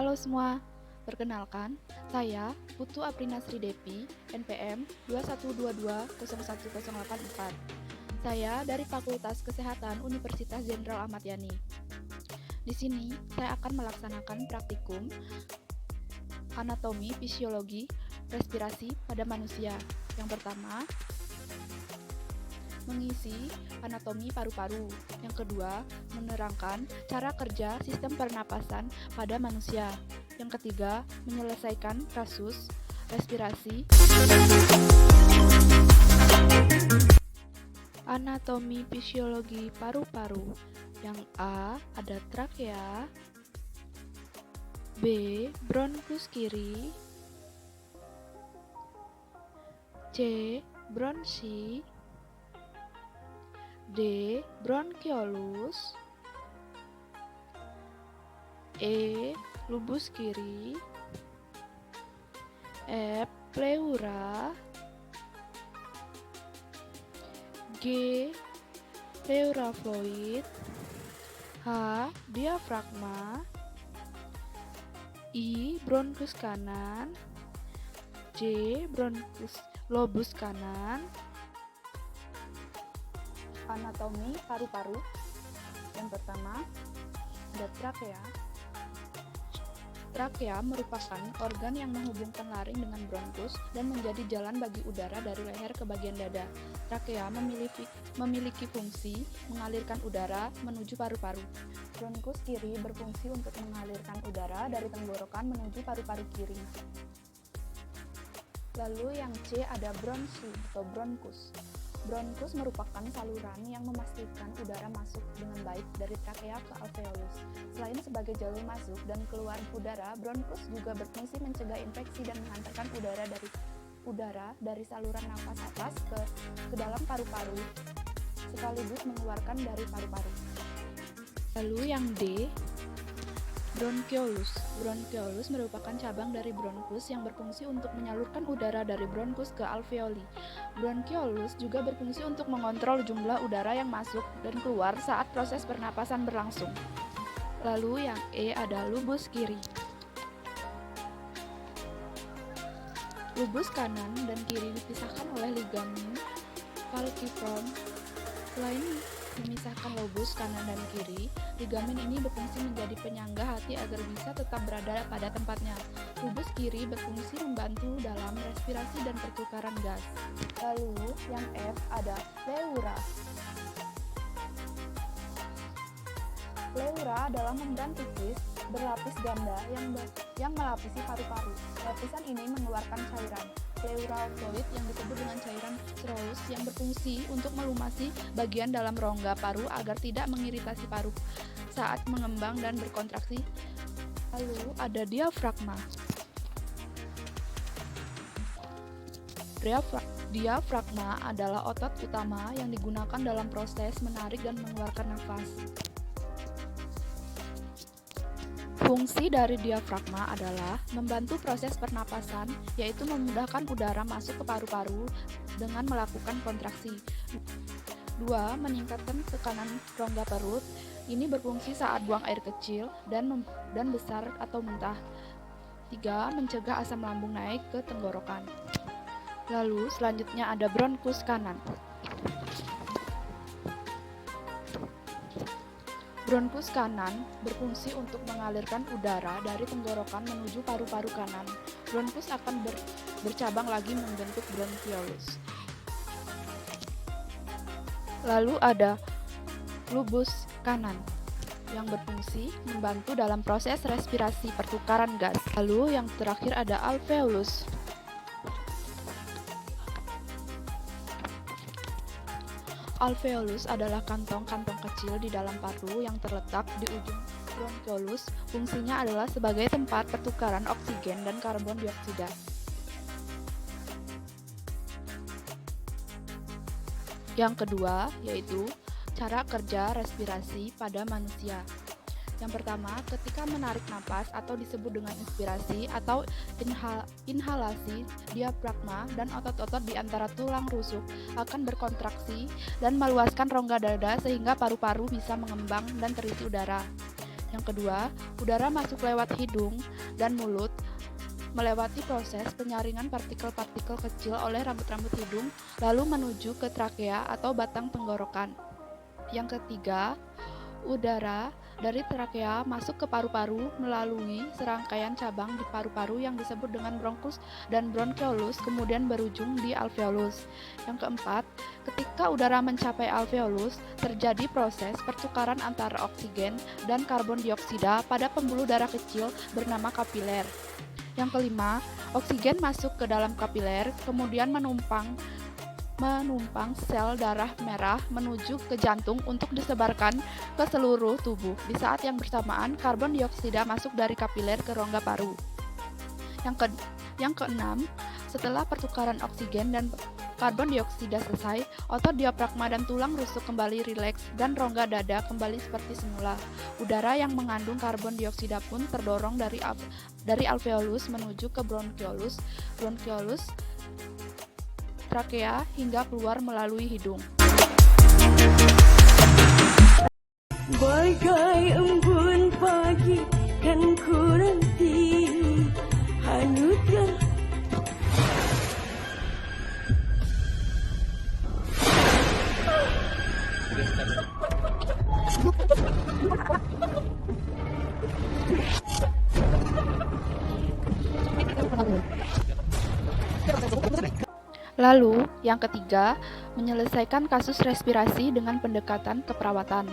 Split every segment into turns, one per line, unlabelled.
Halo semua, perkenalkan, saya Putu Aprina Sri Depi, NPM 21220184. Saya dari Fakultas Kesehatan Universitas Jenderal Ahmad Yani. Di sini, saya akan melaksanakan praktikum anatomi, fisiologi, respirasi pada manusia. Yang pertama, mengisi anatomi paru-paru. Yang kedua, menerangkan cara kerja sistem pernapasan pada manusia. Yang ketiga, menyelesaikan kasus respirasi. Anatomi fisiologi paru-paru. Yang A, ada trakea. B, bronkus kiri. C, bronsi. D, bronkiolus. E, lubus kiri. F, pleura. G, pleura fluid. H, diafragma. I, bronkus kanan. J, lobus kanan. Anatomi paru-paru. Yang pertama, ada trakea. Trakea merupakan organ yang menghubungkan laring dengan bronkus dan menjadi jalan bagi udara dari leher ke bagian dada. Trakea memiliki fungsi mengalirkan udara menuju paru-paru. Bronkus kiri berfungsi untuk mengalirkan udara dari tenggorokan menuju paru-paru kiri. Lalu yang C ada bronsi atau bronkus. Bronkus merupakan saluran yang memastikan udara masuk dengan baik dari trakea ke alveolus. Selain sebagai jalur masuk dan keluar udara, bronkus juga berfungsi mencegah infeksi dan mengantarkan udara dari saluran nafas atas ke dalam paru-paru, sekaligus mengeluarkan dari paru-paru. Lalu yang D, bronkiolus. Bronkiolus merupakan cabang dari bronkus yang berfungsi untuk menyalurkan udara dari bronkus ke alveoli. Bronkiolus juga berfungsi untuk mengontrol jumlah udara yang masuk dan keluar saat proses pernapasan berlangsung. Lalu yang E ada lubus kiri. Lubus kanan dan kiri dipisahkan oleh ligamen falciform. Selain memisahkan lobus kanan dan kiri, ligamen ini berfungsi menjadi penyangga hati agar bisa tetap berada pada tempatnya. Lubus kiri berfungsi membantu dalam respirasi dan pertukaran gas. Lalu yang F ada pleura. Pleura adalah membran tipis berlapis ganda yang melapisi paru-paru. Lapisan ini mengeluarkan cairan pleural fluid yang disebut dengan cairan serous yang berfungsi untuk melumasi bagian dalam rongga paru agar tidak mengiritasi paru saat mengembang dan berkontraksi. Lalu ada diafragma. Diafragma adalah otot utama yang digunakan dalam proses menarik dan mengeluarkan nafas. Fungsi dari diafragma adalah membantu proses pernapasan, yaitu memudahkan udara masuk ke paru-paru dengan melakukan kontraksi. 2. Meningkatkan tekanan rongga perut. Ini berfungsi saat buang air kecil dan besar atau muntah. 3. Mencegah asam lambung naik ke tenggorokan. Lalu selanjutnya ada bronkus kanan. Bronkus kanan berfungsi untuk mengalirkan udara dari tenggorokan menuju paru-paru kanan. Bronkus akan bercabang lagi membentuk bronkiolus. Lalu ada lubus kanan yang berfungsi membantu dalam proses respirasi pertukaran gas. Lalu yang terakhir ada alveolus. Alveolus adalah kantong-kantong kecil di dalam paru yang terletak di ujung bronkiolus. Fungsinya adalah sebagai tempat pertukaran oksigen dan karbon dioksida. Yang kedua yaitu cara kerja respirasi pada manusia. Yang pertama, ketika menarik napas atau disebut dengan inspirasi atau inhalasi, diafragma dan otot-otot di antara tulang rusuk akan berkontraksi dan meluaskan rongga dada sehingga paru-paru bisa mengembang dan terisi udara. Yang kedua, udara masuk lewat hidung dan mulut melewati proses penyaringan partikel-partikel kecil oleh rambut-rambut hidung lalu menuju ke trakea atau batang tenggorokan. Yang ketiga, udara dari trakea masuk ke paru-paru melalui serangkaian cabang di paru-paru yang disebut dengan bronkus dan bronkeolus kemudian berujung di alveolus. Yang keempat, ketika udara mencapai alveolus, terjadi proses pertukaran antara oksigen dan karbon dioksida pada pembuluh darah kecil bernama kapiler. Yang kelima, oksigen masuk ke dalam kapiler, kemudian menumpang sel darah merah menuju ke jantung untuk disebarkan ke seluruh tubuh. Di saat yang bersamaan, karbon dioksida masuk dari kapiler ke rongga paru. Yang keenam, setelah pertukaran oksigen dan karbon dioksida selesai, otot diafragma dan tulang rusuk kembali rileks dan rongga dada kembali seperti semula. Udara yang mengandung karbon dioksida pun terdorong dari alveolus menuju ke bronkeolus, trakea hingga keluar melalui hidung.
Bagai embun pagi kan ku nanti hanyutkan.
Lalu, yang ketiga, menyelesaikan kasus respirasi dengan pendekatan keperawatan.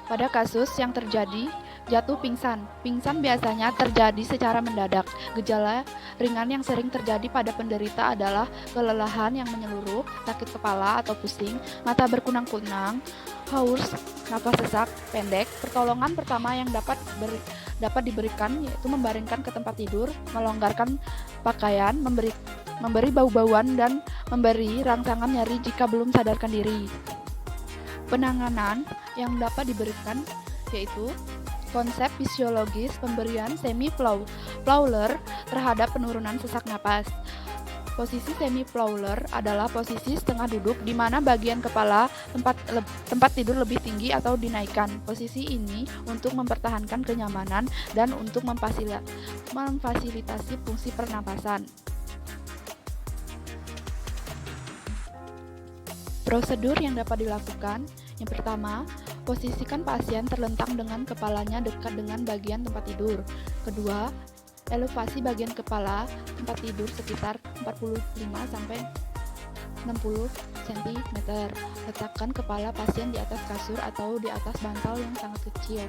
Pada kasus yang terjadi jatuh pingsan. Pingsan biasanya terjadi secara mendadak. Gejala ringan yang sering terjadi pada penderita adalah kelelahan yang menyeluruh, sakit kepala atau pusing, mata berkunang-kunang, haus, nafas sesak, pendek. Pertolongan pertama yang dapat diberikan yaitu membaringkan ke tempat tidur, melonggarkan pakaian, memberi bau-bauan, dan memberi rangsangan nyeri jika belum sadarkan diri. Penanganan yang dapat diberikan yaitu konsep fisiologis pemberian semi-plauler terhadap penurunan sesak napas. Posisi semi-plauler adalah posisi setengah duduk di mana bagian kepala tempat tidur lebih tinggi atau dinaikkan. Posisi ini untuk mempertahankan kenyamanan dan untuk memfasilitasi fungsi pernapasan. Prosedur yang dapat dilakukan, yang pertama, posisikan pasien terlentang dengan kepalanya dekat dengan bagian tempat tidur. Kedua, elevasi bagian kepala tempat tidur sekitar 45-60 cm. Letakkan kepala pasien di atas kasur atau di atas bantal yang sangat kecil.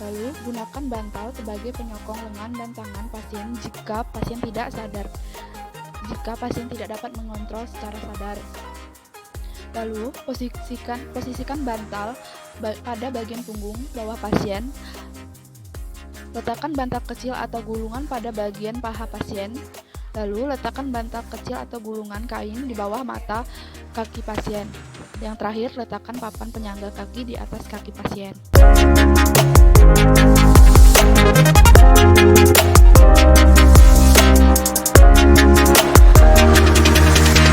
Lalu, gunakan bantal sebagai penyokong lengan dan tangan pasien jika pasien tidak dapat mengontrol secara sadar. Lalu, posisikan bantal pada bagian punggung bawah pasien. Letakkan bantal kecil atau gulungan pada bagian paha pasien. Lalu, letakkan bantal kecil atau gulungan kain di bawah mata kaki pasien. Yang terakhir, letakkan papan penyangga kaki di atas kaki pasien.